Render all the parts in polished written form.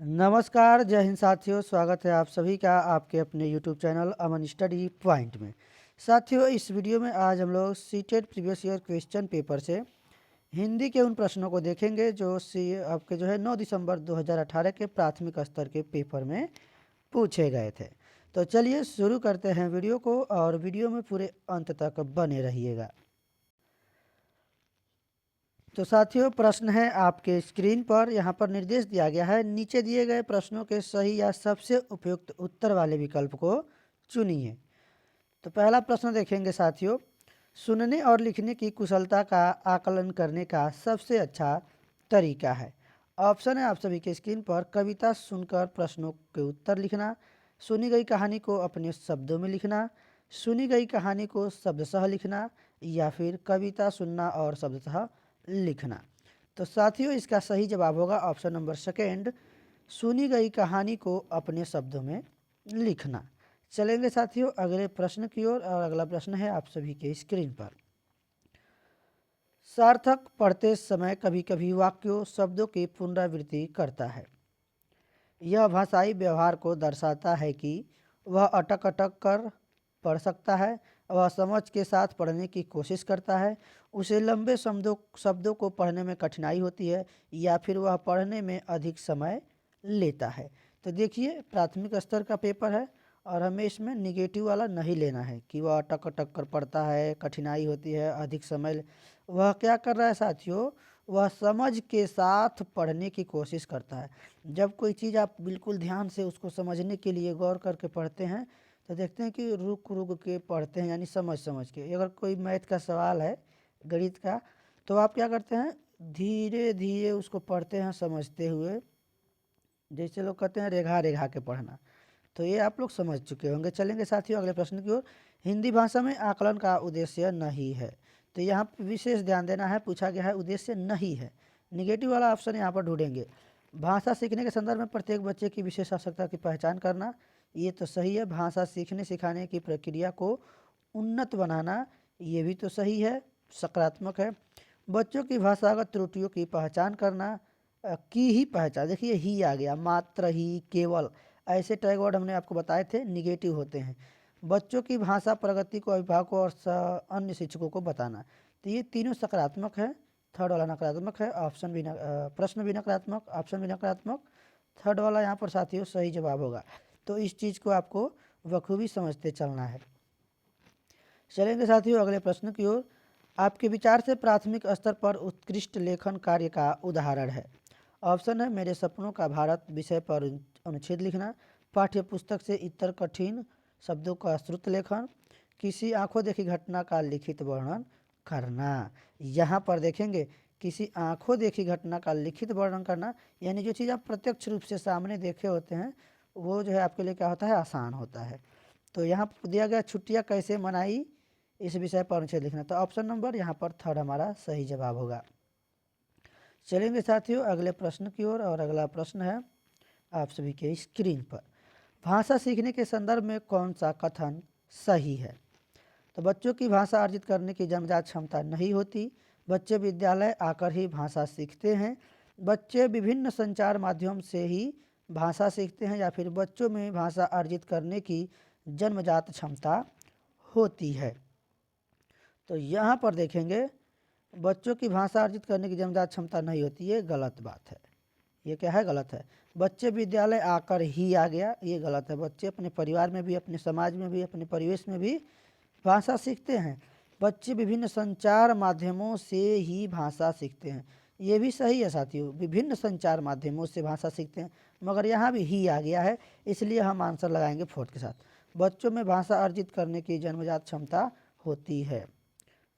नमस्कार, जय हिंद साथियों। स्वागत है आप सभी का आपके अपने यूट्यूब चैनल अमन स्टडी पॉइंट में। साथियों, इस वीडियो में आज हम लोग CTET previous year question paper से हिंदी के उन प्रश्नों को देखेंगे जो आपके 9 दिसंबर 2018 के प्राथमिक स्तर के पेपर में पूछे गए थे। तो चलिए शुरू करते हैं वीडियो को, और वीडियो में पूरे अंत तक बने रहिएगा। तो साथियों, प्रश्न है आपके स्क्रीन पर। यहाँ पर निर्देश दिया गया है, नीचे दिए गए प्रश्नों के सही या सबसे उपयुक्त उत्तर वाले विकल्प को चुनिए। तो पहला प्रश्न देखेंगे साथियों, सुनने और लिखने की कुशलता का आकलन करने का सबसे अच्छा तरीका है। ऑप्शन है आप सभी के स्क्रीन पर, कविता सुनकर प्रश्नों के उत्तर लिखना, सुनी गई कहानी को अपने शब्दों में लिखना, सुनी गई कहानी को शब्दशः लिखना, या फिर कविता सुनना और शब्दशः लिखना। तो साथियों, इसका सही जवाब होगा ऑप्शन नंबर सेकेंड, सुनी गई कहानी को अपने शब्दों में लिखना। चलेंगे साथियों अगले प्रश्न की ओर, और अगला प्रश्न है आप सभी के स्क्रीन पर। सार्थक पढ़ते समय कभी कभी वाक्यों शब्दों की पुनरावृत्ति करता है। यह भाषाई व्यवहार को दर्शाता है कि वह अटक अटक कर पढ़ सकता है, वह समझ के साथ पढ़ने की कोशिश करता है, उसे लंबे शब्दों को पढ़ने में कठिनाई होती है, या फिर वह पढ़ने में अधिक समय लेता है। तो देखिए, प्राथमिक स्तर का पेपर है और हमें इसमें निगेटिव वाला नहीं लेना है कि वह अटक अटक कर पढ़ता है, कठिनाई होती है, अधिक समय। वह क्या कर रहा है साथियों, वह समझ के साथ पढ़ने की कोशिश करता है। जब कोई चीज़ आप बिल्कुल ध्यान से उसको समझने के लिए गौर करके पढ़ते हैं तो देखते हैं कि रुक रुक के पढ़ते हैं, यानी समझ समझ के। अगर कोई मैथ का सवाल है, गणित का, तो आप क्या करते हैं, धीरे धीरे उसको पढ़ते हैं समझते हुए। जैसे लोग कहते हैं रेखा रेखा के पढ़ना, तो ये आप लोग समझ चुके होंगे। चलेंगे साथियों अगले प्रश्न की ओर। हिंदी भाषा में आकलन का उद्देश्य नहीं है। तो यहाँ पर विशेष ध्यान देना है, पूछा गया है उद्देश्य नहीं है। निगेटिव वाला ऑप्शन यहाँ पर ढूंढेंगे। भाषा सीखने के संदर्भ में प्रत्येक बच्चे की विशेष आवश्यकता की पहचान करना, ये तो सही है। भाषा सीखने सिखाने की प्रक्रिया को उन्नत बनाना, ये भी तो सही है, सकारात्मक है। बच्चों की भाषागत त्रुटियों की पहचान करना, की ही पहचान, देखिए ही आ गया, मात्र ही, केवल, ऐसे टैग वर्ड हमने आपको बताए थे, निगेटिव होते हैं। बच्चों की भाषा प्रगति को अभिभावकों और अन्य शिक्षकों को बताना, तो ये तीनों सकारात्मक है। थर्ड वाला नकारात्मक है, ऑप्शन भी प्रश्न भी नकारात्मक, ऑप्शन भी नकारात्मक। थर्ड वाला यहाँ पर साथियों सही जवाब होगा। तो इस चीज़ को आपको बखूबी समझते चलना है। चलेंगे साथियों अगले प्रश्न की ओर। आपके विचार से प्राथमिक स्तर पर उत्कृष्ट लेखन कार्य का उदाहरण है। ऑप्शन है, मेरे सपनों का भारत विषय पर अनुच्छेद लिखना, पाठ्य पुस्तक से इतर कठिन शब्दों का श्रुत लेखन, किसी आंखों देखी घटना का लिखित वर्णन करना। यहाँ पर देखेंगे, किसी आंखों देखी घटना का लिखित वर्णन करना, यानी जो चीज़ आप प्रत्यक्ष रूप से सामने देखे होते हैं वो आपके लिए क्या होता है, आसान होता है। तो यहाँ पर दिया गया छुट्टियाँ कैसे मनाई, इस विषय पर अनुच्छेद लिखना। तो ऑप्शन नंबर यहाँ पर थर्ड हमारा सही जवाब होगा। चलेंगे साथियों अगले प्रश्न की ओर, और अगला प्रश्न है आप सभी के स्क्रीन पर। भाषा सीखने के संदर्भ में कौन सा कथन सही है। तो बच्चों की भाषा अर्जित करने की जन्मजात क्षमता नहीं होती, बच्चे विद्यालय आकर ही भाषा सीखते हैं, बच्चे विभिन्न संचार माध्यम से ही भाषा सीखते हैं, या फिर बच्चों में भाषा अर्जित करने की जन्मजात क्षमता होती है। तो यहाँ पर देखेंगे, बच्चों की भाषा अर्जित करने की जन्मजात क्षमता नहीं होती, ये गलत बात है। ये क्या है, गलत है। बच्चे विद्यालय आकर ही आ गया, ये गलत है। बच्चे अपने परिवार में भी, अपने समाज में भी, अपने परिवेश में भी भाषा सीखते हैं। बच्चे विभिन्न संचार माध्यमों से ही भाषा सीखते हैं, ये भी सही है साथियों, विभिन्न संचार माध्यमों से भाषा सीखते हैं, मगर यहाँ भी ही आ गया है, इसलिए हम आंसर लगाएंगे फोर्थ के साथ। बच्चों में भाषा अर्जित करने की जन्मजात क्षमता होती है।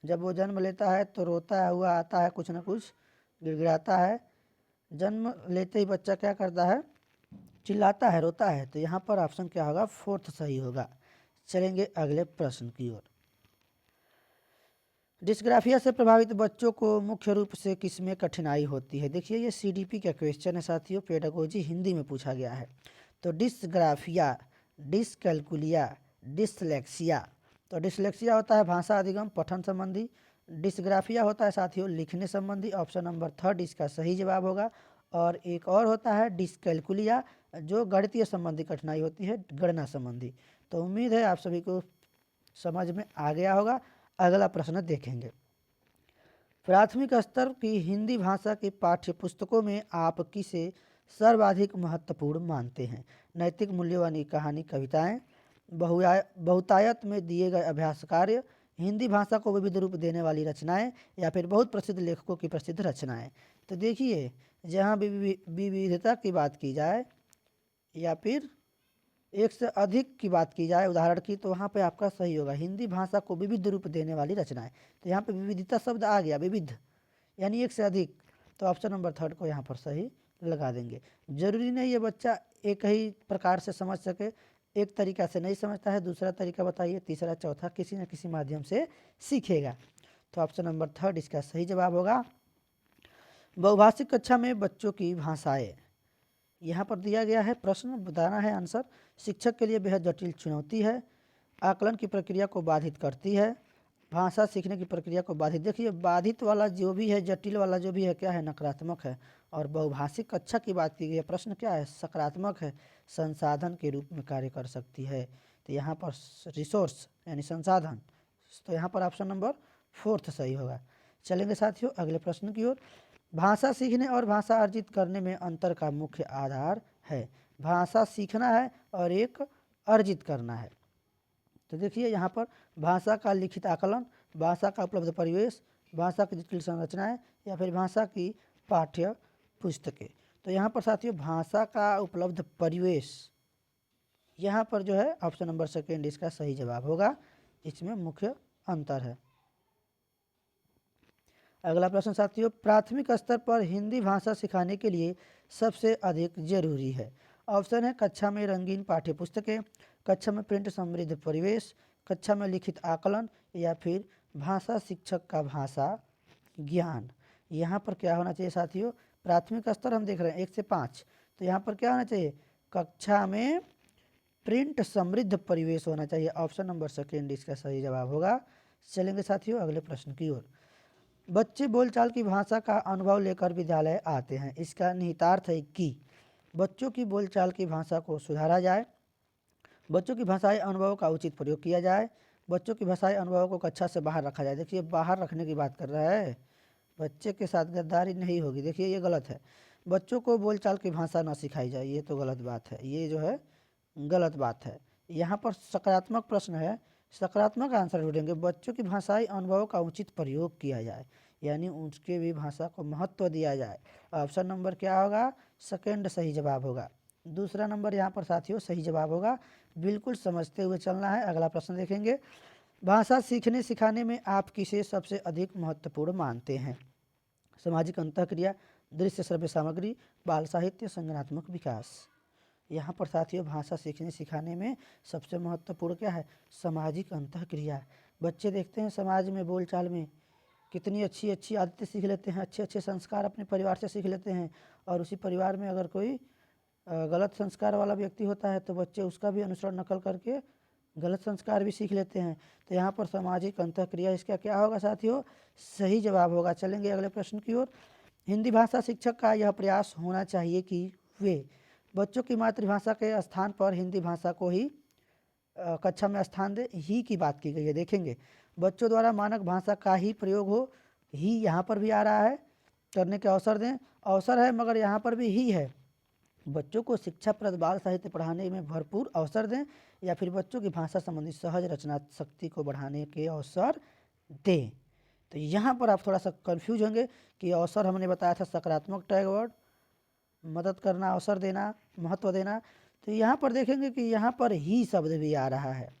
जब वो जन्म लेता है तो रोता हुआ आता है, कुछ ना कुछ गिड़गिड़ाता है। जन्म लेते ही बच्चा क्या करता है, चिल्लाता है, रोता है। तो यहाँ पर ऑप्शन क्या होगा, फोर्थ सही होगा। चलेंगे अगले प्रश्न की ओर। डिस्ग्राफिया से प्रभावित बच्चों को मुख्य रूप से किसमें कठिनाई होती है। देखिए, ये सीडीपी का क्वेश्चन है साथियों, पेडागोजी हिंदी में पूछा गया है। तो डिस्ग्राफिया, डिसकैलकुलिया, डिसलेक्सिया। तो डिसलेक्सिया होता है भाषा अधिगम पठन संबंधी, डिस्ग्राफिया होता है साथियों लिखने संबंधी। ऑप्शन नंबर थर्ड इसका सही जवाब होगा। और एक और होता है डिस्कैलकुलिया, जो गणितीय संबंधी कठिनाई होती है, गणना संबंधी। तो उम्मीद है आप सभी को समझ में आ गया होगा। अगला प्रश्न देखेंगे। प्राथमिक स्तर की हिंदी भाषा की पाठ्य पुस्तकों में आप किसे सर्वाधिक महत्वपूर्ण मानते हैं? नैतिक मूल्यवान कहानी, कविताएं, बहुतायत में दिए गए अभ्यास कार्य, हिंदी भाषा को विविध रूप देने वाली रचनाएं, या फिर बहुत प्रसिद्ध लेखकों की प्रसिद्ध रचनाएं। तो देखिए, जहाँ भी विविधता की बात की जाए या फिर एक से अधिक की बात की जाए उदाहरण की, तो वहाँ पे आपका सही होगा हिंदी भाषा को विविध रूप देने वाली रचनाएं। तो यहाँ पे विविधता शब्द आ गया, विविध यानी एक से अधिक। तो ऑप्शन नंबर 3 को यहाँ पर सही लगा देंगे। जरूरी नहीं ये बच्चा एक ही प्रकार से समझ सके, एक तरीका से नहीं समझता है, दूसरा तरीका बताइए, तीसरा चौथा किसी न किसी माध्यम से सीखेगा। तो ऑप्शन नंबर 3 इसका सही जवाब होगा। बहुभाषिक कक्षा में बच्चों की भाषाएं, यहाँ पर दिया गया है प्रश्न, बताना है आंसर। शिक्षक के लिए बेहद जटिल चुनौती है, आकलन की प्रक्रिया को बाधित करती है, भाषा सीखने की प्रक्रिया को बाधित। देखिए, बाधित वाला जो भी है, जटिल वाला जो भी है, क्या है, नकारात्मक है। और बहुभाषिक कक्षा की बात की गई है, प्रश्न क्या है, सकारात्मक है, संसाधन के रूप में कार्य कर सकती है। तो यहाँ पर रिसोर्स यानी संसाधन, तो यहाँ पर ऑप्शन नंबर 4 सही होगा। चलेंगे साथियों अगले प्रश्न की ओर। भाषा सीखने और भाषा अर्जित करने में अंतर का मुख्य आधार है। भाषा सीखना है और एक अर्जित करना है। तो देखिए यहाँ पर भाषा का लिखित आकलन, भाषा का उपलब्ध परिवेश, भाषा की जटिल संरचनाएं, या फिर भाषा की पाठ्य पुस्तकें। तो यहाँ पर साथियों भाषा का उपलब्ध परिवेश, यहाँ पर जो है ऑप्शन नंबर 2 इसका सही जवाब होगा। इसमें मुख्य अंतर है। अगला प्रश्न साथियों, प्राथमिक स्तर पर हिंदी भाषा सिखाने के लिए सबसे अधिक जरूरी है। ऑप्शन है कक्षा में रंगीन पाठ्य पुस्तकें, कक्षा में प्रिंट समृद्ध परिवेश, कक्षा में लिखित आकलन, या फिर भाषा शिक्षक का भाषा ज्ञान। यहाँ पर क्या होना चाहिए साथियों, प्राथमिक स्तर हम देख रहे हैं 1 से 5, तो यहाँ पर क्या होना चाहिए, कक्षा में प्रिंट समृद्ध परिवेश होना चाहिए। ऑप्शन नंबर 2 इसका सही जवाब होगा। चलेंगे साथियों अगले प्रश्न की ओर। बच्चे बोलचाल की भाषा का अनुभव लेकर विद्यालय आते हैं। इसका निहितार्थ है कि बच्चों की बोलचाल की भाषा को सुधारा जाए, बच्चों की भाषाई अनुभव का उचित प्रयोग किया जाए, बच्चों की भाषाई अनुभव को कक्षा से बाहर रखा जाए। देखिए बाहर रखने की बात कर रहा है, बच्चे के साथ गद्दारी नहीं होगी। देखिए ये गलत है, बच्चों को बोलचाल की भाषा ना सिखाई जाए, ये तो गलत बात है, ये जो है गलत बात है। यहाँ पर सकारात्मक प्रश्न है, सकारात्मक आंसर ढूंढेंगे। बच्चों की भाषाई अनुभव का उचित प्रयोग किया जाए, यानी उसके भी भाषा को महत्व दिया जाए। ऑप्शन नंबर क्या होगा, 2 सही जवाब होगा। दूसरा नंबर यहाँ पर साथियों सही जवाब होगा। बिल्कुल समझते हुए चलना है। अगला प्रश्न देखेंगे। भाषा सीखने सिखाने में आप किसे सबसे अधिक महत्वपूर्ण मानते हैं? सामाजिक अंतःक्रिया, दृश्य श्रव्य सामग्री, बाल साहित्य, संज्ञानात्मक विकास। यहाँ पर साथियों भाषा सीखने सिखाने में सबसे महत्वपूर्ण क्या है, सामाजिक अंतःक्रिया। बच्चे देखते हैं समाज में बोलचाल में कितनी अच्छी अच्छी आदतें सीख लेते हैं, अच्छे अच्छे संस्कार अपने परिवार से सीख लेते हैं, और उसी परिवार में अगर कोई गलत संस्कार वाला व्यक्ति होता है तो बच्चे उसका भी अनुसरण नकल करके गलत संस्कार भी सीख लेते हैं। तो यहाँ पर सामाजिक अंतःक्रिया इसका क्या होगा साथियों, सही जवाब होगा। चलेंगे अगले प्रश्न की ओर। हिंदी भाषा शिक्षक का यह प्रयास होना चाहिए कि वे बच्चों की मातृभाषा के स्थान पर हिंदी भाषा को ही कक्षा में स्थान दे। ही की बात की गई है, देखेंगे बच्चों द्वारा मानक भाषा का ही प्रयोग हो, ही यहाँ पर भी आ रहा है, करने के अवसर दें, अवसर है मगर यहाँ पर भी ही है। बच्चों को शिक्षाप्रद बाल साहित्य पढ़ाने में भरपूर अवसर दें, या फिर बच्चों की भाषा संबंधी सहज रचना शक्ति को बढ़ाने के अवसर दें। तो यहाँ पर आप थोड़ा सा कंफ्यूज होंगे कि अवसर हमने बताया था सकारात्मक टैग वर्ड, मदद करना, अवसर देना, महत्व देना। तो यहाँ पर देखेंगे कि यहाँ पर ही शब्द भी आ रहा है,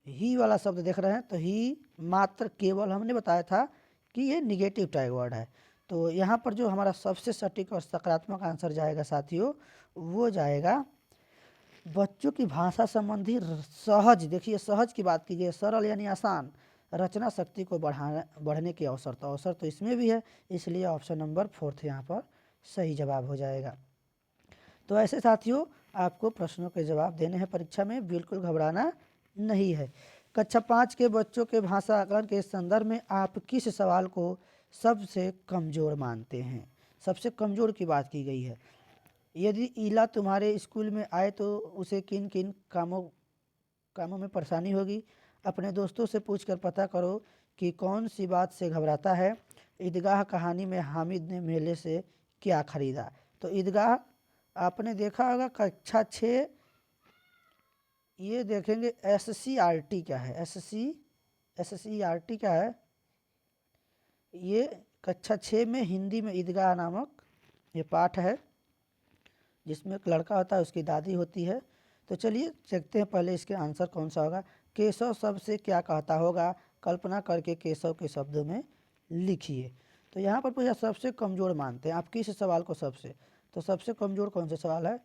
ही वाला शब्द देख रहे हैं। तो ही मात्र केवल हमने बताया था कि ये निगेटिव टैग वर्ड है। तो यहाँ पर जो हमारा सबसे सटीक और सकारात्मक आंसर जाएगा साथियों, वो जाएगा बच्चों की भाषा संबंधी सहज, देखिए सहज की बात कीजिए, सरल यानी आसान रचना शक्ति को बढ़ने के अवसर, तो अवसर तो इसमें भी है, इसलिए ऑप्शन नंबर 4 यहाँ पर सही जवाब हो जाएगा। तो ऐसे साथियों आपको प्रश्नों के जवाब देने हैं परीक्षा में, बिल्कुल घबराना नहीं है। कक्षा 5 के बच्चों के भाषा आकलन के संदर्भ में आप किस सवाल को सबसे कमज़ोर मानते हैं। सबसे कमज़ोर की बात की गई है। यदि ईला तुम्हारे स्कूल में आए तो उसे किन किन कामों में परेशानी होगी? अपने दोस्तों से पूछकर पता करो कि कौन सी बात से घबराता है। ईदगाह कहानी में हामिद ने मेले से क्या खरीदा? तो ईदगाह आपने देखा होगा कक्षा 6, ये देखेंगे SCRT क्या है, SCRT क्या है? ये कक्षा 6 में हिंदी में ईदगाह नामक ये पाठ है, जिसमें एक लड़का होता है, उसकी दादी होती है। तो चलिए देखते हैं पहले इसके आंसर कौन सा होगा। केशव सबसे क्या कहता होगा? कल्पना करके केशव के शब्दों में लिखिए। तो यहाँ पर पूछा सबसे कमज़ोर मानते हैं। आप किस सवाल को सबसे, तो सबसे कमज़ोर कौन सा सवाल है?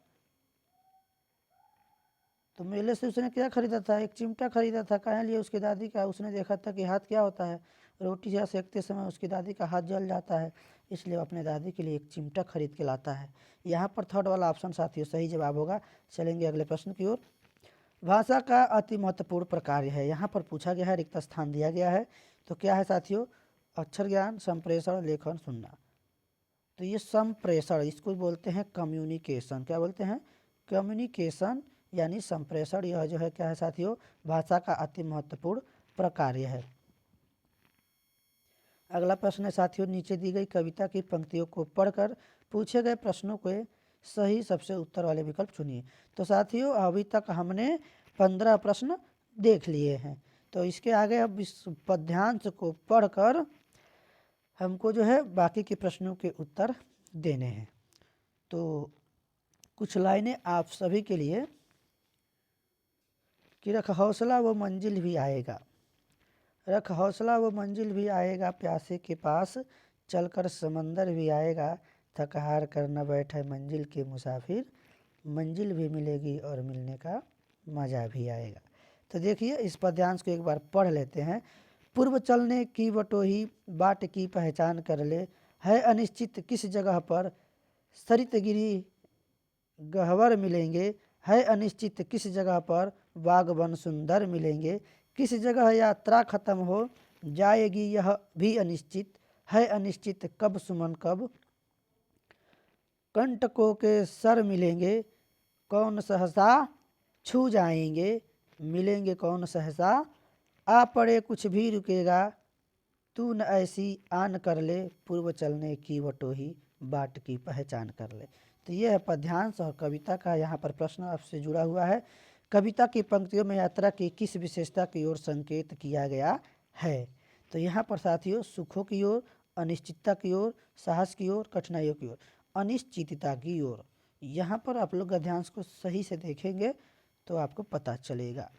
तो मेले से उसने क्या खरीदा था? एक चिमटा खरीदा था। कहाँ लिए? उसकी दादी का। उसने देखा था कि हाथ क्या होता है, रोटी या सेकते समय उसकी दादी का हाथ जल जाता है, इसलिए वो अपने दादी के लिए एक चिमटा खरीद के लाता है। यहाँ पर थर्ड वाला ऑप्शन साथियों सही जवाब होगा। चलेंगे अगले प्रश्न की ओर। भाषा का अति महत्वपूर्ण प्रकार है, यहाँ पर पूछा गया है, रिक्त स्थान दिया गया है। तो क्या है साथियों? अक्षर ज्ञान, संप्रेषण, लेखन, सुनना। तो ये संप्रेषण, इसको बोलते हैं कम्युनिकेशन। क्या बोलते हैं? कम्युनिकेशन यानी संप्रेषण। यह जो है क्या है साथियों? भाषा का अति महत्वपूर्ण प्रकार्य है। अगला प्रश्न है साथियों, नीचे दी गई कविता की पंक्तियों को पढ़कर पूछे गए प्रश्नों के सही सबसे उत्तर वाले विकल्प चुनिए। तो साथियों अभी तक हमने 15 प्रश्न देख लिए हैं। तो इसके आगे अब इस पद्यांश को पढ़कर हमको जो है बाकी के प्रश्नों के उत्तर देने हैं। तो कुछ लाइनें आप सभी के लिए कि रख हौसला वो मंजिल भी आएगा, रख हौसला वो मंजिल भी आएगा, प्यासे के पास चलकर समंदर भी आएगा, थक हार कर न बैठे मंजिल के मुसाफिर, मंजिल भी मिलेगी और मिलने का मज़ा भी आएगा। तो देखिए इस पद्यांश को एक बार पढ़ लेते हैं। पूर्व चलने की बटोही बाट की पहचान कर ले, है अनिश्चित किस जगह पर सरित गिरी गहवर मिलेंगे, है अनिश्चित किस जगह पर बागवन सुंदर मिलेंगे, किस जगह यात्रा खत्म हो जाएगी यह भी अनिश्चित, है अनिश्चित कब सुमन कब कंटकों के सर मिलेंगे, कौन सहसा छू जाएंगे, मिलेंगे कौन सहसा आ पड़े कुछ भी रुकेगा, तू न ऐसी आन कर ले, पूर्व चलने की बटोही बाट की पहचान कर ले। तो यह है पद्यांश और कविता का यहाँ पर प्रश्न आपसे जुड़ा हुआ है। कविता की पंक्तियों में यात्रा की किस विशेषता की ओर संकेत किया गया है? तो यहाँ पर साथियों सुखों की ओर, अनिश्चितता की ओर, साहस की ओर, कठिनाइयों की ओर, अनिश्चितता की ओर। यहाँ पर आप लोग गद्यांश को सही से देखेंगे तो आपको पता चलेगा।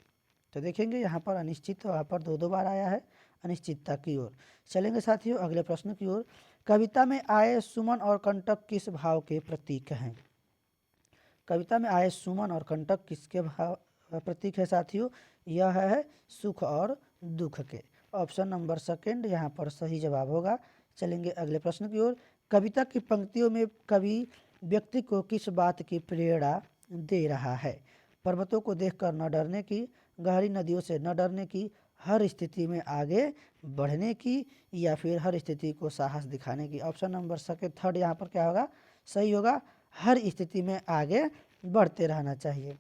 तो देखेंगे यहाँ पर अनिश्चित वहाँ पर दो बार आया है, अनिश्चितता की ओर। चलेंगे साथियों अगले प्रश्न की ओर। कविता में आए सुमन और कंटक किस भाव के प्रतीक हैं? कविता में आए सुमन और कंटक किसके भाव प्रतीक है साथियों? यह है सुख और दुख के। ऑप्शन नंबर सेकंड यहाँ पर सही जवाब होगा। चलेंगे अगले प्रश्न की ओर। कविता की पंक्तियों में कवि व्यक्ति को किस बात की प्रेरणा दे रहा है? पर्वतों को देखकर न डरने की, गहरी नदियों से न डरने की, हर स्थिति में आगे बढ़ने की, या फिर हर स्थिति को साहस दिखाने की। ऑप्शन नंबर सेकंड थर्ड यहाँ पर क्या होगा? सही होगा, हर स्थिति में आगे बढ़ते रहना चाहिए।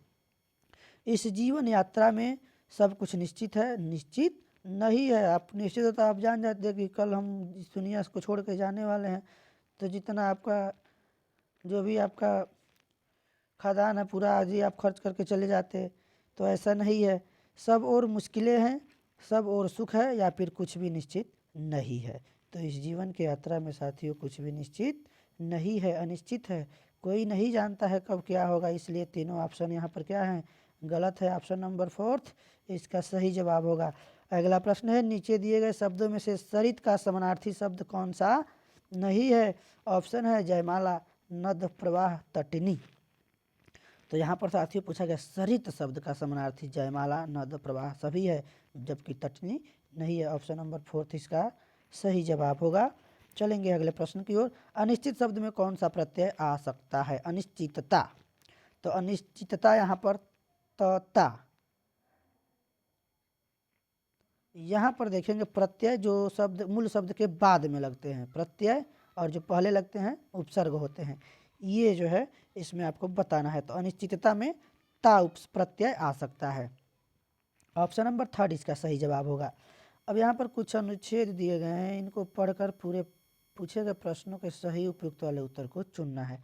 इस जीवन यात्रा में सब कुछ निश्चित है, निश्चित नहीं है। आप निश्चित होता आप जान जाते हैं कि कल हम इस दुनिया को छोड़ के जाने वाले हैं। तो जितना आपका जो भी आपका खादान है पूरा आज ही आप खर्च करके चले जाते, तो ऐसा नहीं है। सब और मुश्किलें हैं, सब और सुख है, या फिर कुछ भी निश्चित नहीं है। तो इस जीवन की यात्रा में साथियों कुछ भी निश्चित नहीं है, अनिश्चित है। कोई नहीं जानता है कब क्या होगा, इसलिए तीनों ऑप्शन यहाँ पर क्या हैं? गलत है। ऑप्शन नंबर फोर्थ इसका सही जवाब होगा। अगला प्रश्न है, नीचे दिए गए शब्दों में से सरित का समानार्थी शब्द कौन सा नहीं है? ऑप्शन है जयमाला, नद प्रवाह, तटिनी। तो यहाँ पर साथियों पूछा गया सरित शब्द का समानार्थी जयमाला, नद प्रवाह सभी है, जबकि तटनी नहीं है। ऑप्शन नंबर फोर्थ इसका सही जवाब होगा। चलेंगे अगले प्रश्न की ओर। अनिश्चित शब्द में कौन सा प्रत्यय आ सकता है? अनिश्चितता। तो अनिश्चितता यहाँ पर तता, यहाँ पर देखेंगे प्रत्यय जो शब्द मूल शब्द के बाद में लगते हैं, प्रत्यय और जो पहले लगते हैं उपसर्ग होते हैं, ये जो है इसमें आपको बताना है। तो अनिश्चितता में ता प्रत्यय आ सकता है। ऑप्शन नंबर 3 इसका सही जवाब होगा। अब यहाँ पर कुछ अनुच्छेद दिए गए हैं, इनको पढ़कर पूरे पूछे गए प्रश्नों के सही उपयुक्त वाले उत्तर को चुनना है।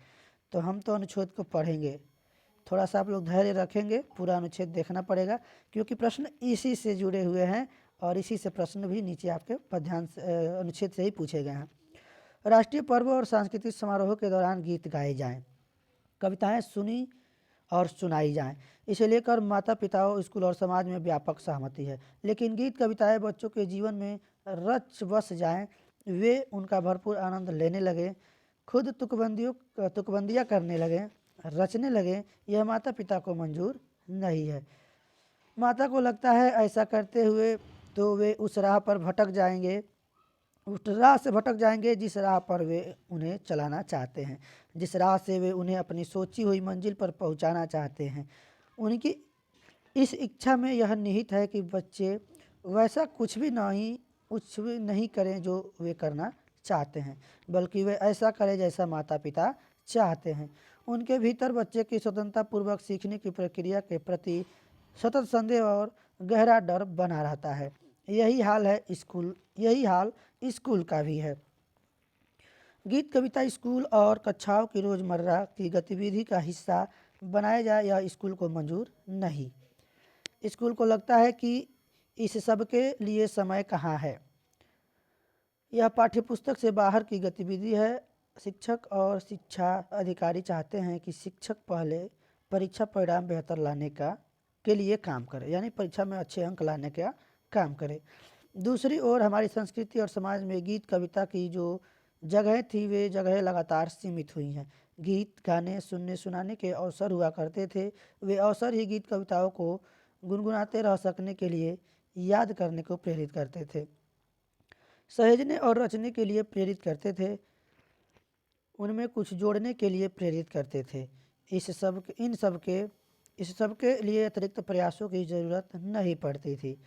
तो हम तो अनुच्छेद को पढ़ेंगे, थोड़ा सा आप लोग धैर्य रखेंगे, पूरा अनुच्छेद देखना पड़ेगा क्योंकि प्रश्न इसी से जुड़े हुए हैं और इसी से प्रश्न भी नीचे आपके पद्यांश अनुच्छेद से ही पूछे गए हैं। राष्ट्रीय पर्व और सांस्कृतिक समारोह के दौरान गीत गाए जाएं, कविताएं सुनी और सुनाई जाएं, इसे लेकर माता पिताओं, स्कूल और समाज में व्यापक सहमति है। लेकिन गीत कविताएं बच्चों के जीवन में रच बस जाएं, वे उनका भरपूर आनंद लेने लगे, खुद तुकबंदियाँ करने लगे, रचने लगे, यह माता पिता को मंजूर नहीं है। माता को लगता है ऐसा करते हुए तो वे उस राह पर भटक जाएंगे, उस राह से भटक जाएंगे जिस राह पर वे उन्हें चलाना चाहते हैं, जिस राह से वे उन्हें अपनी सोची हुई मंजिल पर पहुंचाना चाहते हैं। उनकी इस इच्छा में यह निहित है कि बच्चे वैसा कुछ भी नहीं करें जो वे करना चाहते हैं, बल्कि वे ऐसा करें जैसा माता पिता चाहते हैं। उनके भीतर बच्चे की स्वतंत्रता पूर्वक सीखने की प्रक्रिया के प्रति सतत संदेह और गहरा डर बना रहता है। यही हाल स्कूल का भी है। गीत कविता स्कूल और कक्षाओं की रोज़मर्रा की गतिविधि का हिस्सा बनाया जाए, यह स्कूल को मंजूर नहीं। स्कूल को लगता है कि इस सब के लिए समय कहाँ है, यह पाठ्यपुस्तक से बाहर की गतिविधि है। शिक्षक और शिक्षा अधिकारी चाहते हैं कि शिक्षक पहले परीक्षा परिणाम बेहतर लाने के लिए काम करे, यानी परीक्षा में अच्छे अंक लाने का काम करे। दूसरी ओर हमारी संस्कृति और समाज में गीत कविता की जो जगह थी, वे जगह लगातार सीमित हुई हैं। गीत गाने सुनने सुनाने के अवसर हुआ करते थे, वे अवसर ही गीत कविताओं को गुनगुनाते रह सकने के लिए याद करने को प्रेरित करते थे, सहेजने और रचने के लिए प्रेरित करते थे, उनमें कुछ जोड़ने के लिए प्रेरित करते थे। इस सब के लिए अतिरिक्त प्रयासों की ज़रूरत नहीं पड़ती थी,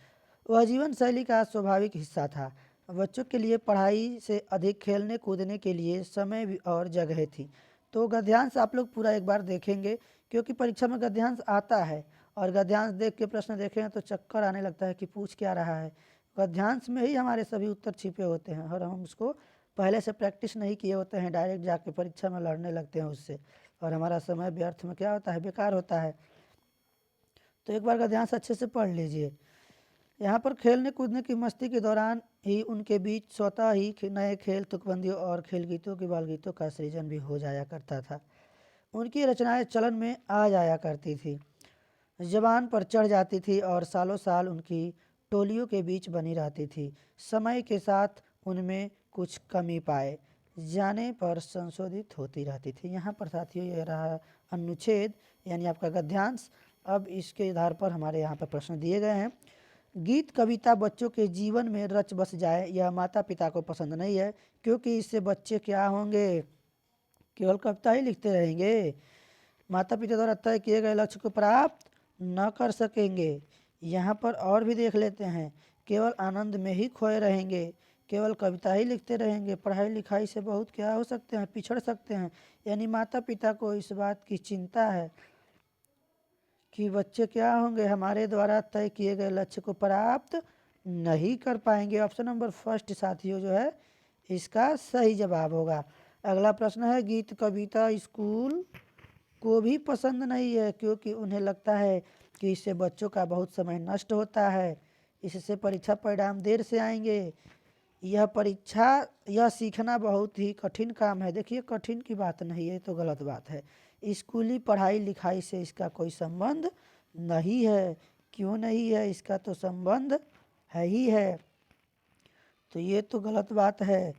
वह जीवन शैली का स्वाभाविक हिस्सा था। बच्चों के लिए पढ़ाई से अधिक खेलने कूदने के लिए समय और जगह थी। तो गद्यांश आप लोग पूरा एक बार देखेंगे क्योंकि परीक्षा में गद्यांश आता है और गद्यांश देख के प्रश्न देखें तो चक्कर आने लगता है कि पूछ क्या रहा है। गद्यांश में ही हमारे सभी उत्तर छिपे होते हैं और हम उसको पहले से प्रैक्टिस नहीं किए होते हैं, डायरेक्ट जाके परीक्षा में लड़ने लगते हैं उससे, और हमारा समय व्यर्थ में क्या होता है, बेकार होता है। तो एक बार गद्यांश अच्छे से पढ़ लीजिए। यहाँ पर खेलने कूदने की मस्ती के दौरान ही उनके बीच स्वतः ही नए खेल, तुकबंदियों और खेल गीतों की बाल गीतों का सृजन भी हो जाया करता था। उनकी रचनाएं चलन में आ जाया करती थी, जबान पर चढ़ जाती थी और सालों साल उनकी टोलियों के बीच बनी रहती थी। समय के साथ उनमें कुछ कमी पाए जाने पर संशोधित होती रहती थी। यहाँ पर साथियों ये रहा अनुच्छेद यानी आपका गद्यांश। अब इसके आधार पर हमारे यहाँ पर प्रश्न दिए गए हैं। गीत कविता बच्चों के जीवन में रच बस जाए, यह माता पिता को पसंद नहीं है क्योंकि इससे बच्चे क्या होंगे, केवल कविता ही लिखते रहेंगे, माता पिता द्वारा तय किए गए लक्ष्य को प्राप्त न कर सकेंगे। यहाँ पर और भी देख लेते हैं, केवल आनंद में ही खोए रहेंगे, केवल कविता ही लिखते रहेंगे, पढ़ाई लिखाई से बहुत क्या हो सकते हैं, पिछड़ सकते हैं। यानी माता पिता को इस बात की चिंता है कि बच्चे क्या होंगे, हमारे द्वारा तय किए गए लक्ष्य को प्राप्त नहीं कर पाएंगे। ऑप्शन नंबर फर्स्ट साथियों जो है इसका सही जवाब होगा। अगला प्रश्न है, गीत कविता स्कूल को भी पसंद नहीं है क्योंकि उन्हें लगता है कि इससे बच्चों का बहुत समय नष्ट होता है, इससे परीक्षा परिणाम देर से आएंगे, यह सीखना बहुत ही कठिन काम है। देखिए कठिन की बात नहीं है, तो गलत बात है। स्कूली पढ़ाई लिखाई से इसका कोई संबंध नहीं है। क्यों नहीं है, इसका तो संबंध है ही है, तो ये तो गलत बात है।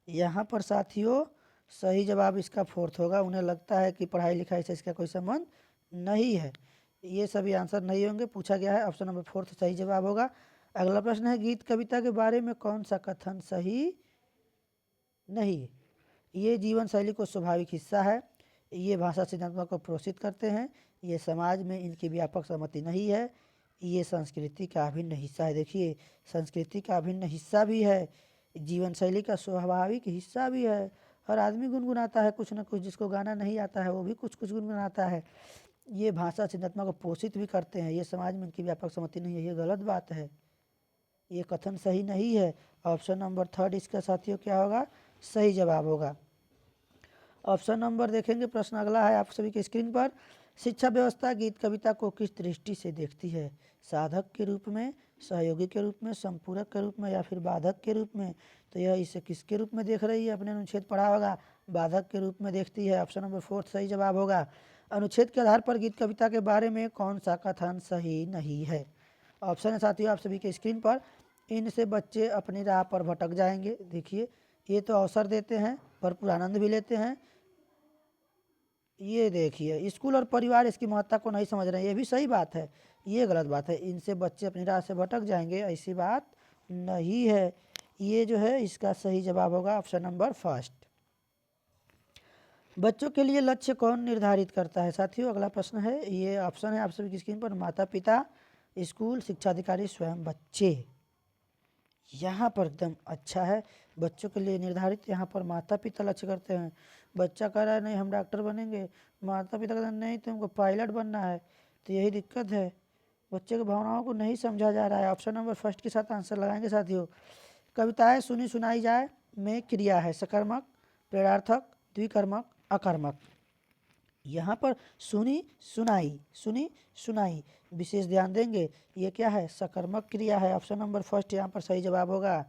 यहाँ पर साथियों सही जवाब इसका फोर्थ होगा। उन्हें लगता है कि पढ़ाई लिखाई से इसका कोई संबंध नहीं है। ये सभी आंसर नहीं होंगे, पूछा गया है, ऑप्शन नंबर फोर्थ सही जवाब होगा। अगला प्रश्न है, गीत कविता के बारे में कौन सा कथन सही नहीं। ये जीवन शैली को स्वाभाविक हिस्सा है, ये भाषा सिद्धांतों को प्रोत्साहित करते हैं, ये समाज में इनकी व्यापक सहमति नहीं है, ये संस्कृति का अभिन्न हिस्सा है। देखिए, संस्कृति का अभिन्न हिस्सा भी है, जीवन शैली का स्वाभाविक हिस्सा भी है। हर आदमी गुनगुनाता है कुछ न कुछ, जिसको गाना नहीं आता है वो भी कुछ कुछ गुनगुनाता है। ये भाषा चिंतनात्मा को पोषित भी करते हैं। ये समाज में इनकी व्यापक सहमति नहीं है, ये गलत बात है, ये कथन सही नहीं है। ऑप्शन नंबर 3 इसका साथियों क्या होगा, सही जवाब होगा। ऑप्शन नंबर देखेंगे, प्रश्न अगला है आप सभी के स्क्रीन पर। शिक्षा व्यवस्था गीत कविता को किस दृष्टि से देखती है, साधक के रूप में, सहयोगी के रूप में, संपूरक के रूप में या फिर बाधक के रूप में। तो यह इसे किसके रूप में देख रही है, अपने अनुच्छेद पढ़ा होगा, बाधक के रूप में देखती है। ऑप्शन नंबर 4 सही जवाब होगा। अनुच्छेद के आधार पर गीत कविता के बारे में कौन सा कथन सही नहीं है। ऑप्शन है साथियों आप सभी के स्क्रीन पर। इनसे बच्चे अपनी राह पर भटक जाएंगे। देखिए, ये तो अवसर देते हैं भरपूर आनंद भी लेते हैं। ये देखिए, स्कूल और परिवार इसकी महत्ता को नहीं समझ रहे हैं, ये भी सही बात है, ये गलत बात है। इनसे बच्चे अपनी राह से भटक जाएंगे, ऐसी बात नहीं है। ये जो है इसका सही जवाब होगा ऑप्शन नंबर 1। बच्चों के लिए लक्ष्य कौन निर्धारित करता है साथियों, अगला प्रश्न है। ये ऑप्शन है आप सभी की स्क्रीन पर, माता पिता, स्कूल, शिक्षा अधिकारी, स्वयं बच्चे। यहाँ पर एकदम अच्छा है, बच्चों के लिए निर्धारित यहाँ पर माता पिता लक्ष्य करते हैं। बच्चा कह रहा है नहीं हम डॉक्टर बनेंगे, माता पिता कहते हैं नहीं तुमको पायलट बनना है। तो यही दिक्कत है, बच्चे की भावनाओं को नहीं समझा जा रहा है। ऑप्शन नंबर 1 के साथ आंसर लगाएंगे साथियों। कविताएं सुनी सुनाई जाए में क्रिया है, सकर्मक, प्रेरणार्थक, द्विकर्मक, अकर्मक। यहाँ पर सुनी सुनाई विशेष ध्यान देंगे, ये क्या है, सकर्मक क्रिया है। ऑप्शन नंबर 1 यहाँ पर सही जवाब होगा।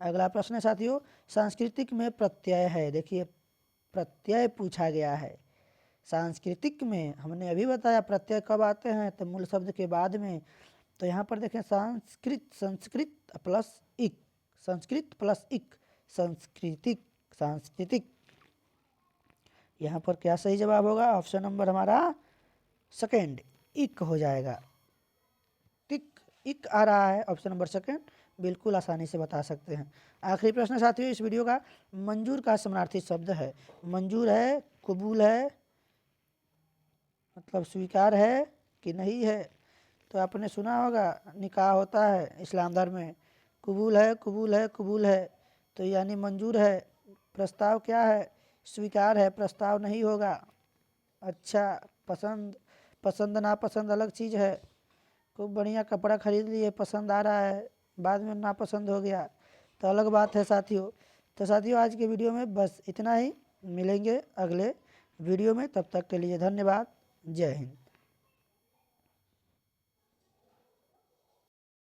अगला प्रश्न है साथियों, सांस्कृतिक में प्रत्यय है। देखिए, प्रत्यय पूछा गया है। सांस्कृतिक में हमने अभी बताया प्रत्यय कब आते हैं, तो मूल शब्द के बाद में। तो यहाँ पर देखें, संस्कृत प्लस इक, संस्कृत प्लस इक, सांस्कृतिक। यहाँ पर क्या सही जवाब होगा, ऑप्शन नंबर हमारा 2 इक हो जाएगा। इक आ रहा है ऑप्शन नंबर 2, बिल्कुल आसानी से बता सकते हैं। आखिरी प्रश्न साथियों इस वीडियो का, मंजूर का समानार्थी शब्द है। मंजूर है, कबूल है, मतलब स्वीकार है कि नहीं है। तो आपने सुना होगा निकाह होता है इस्लाम धर्म में, कबूल है कबूल है कबूल है, तो यानी मंजूर है। प्रस्ताव क्या है, स्वीकार है, प्रस्ताव नहीं होगा। अच्छा, पसंद नापसंद अलग चीज़ है। खूब बढ़िया कपड़ा खरीद लिए, पसंद आ रहा है, बाद में नापसंद हो गया तो अलग बात है साथियों। तो साथियों आज के वीडियो में बस इतना ही, मिलेंगे अगले वीडियो में, तब तक के लिए धन्यवाद, जय हिंद।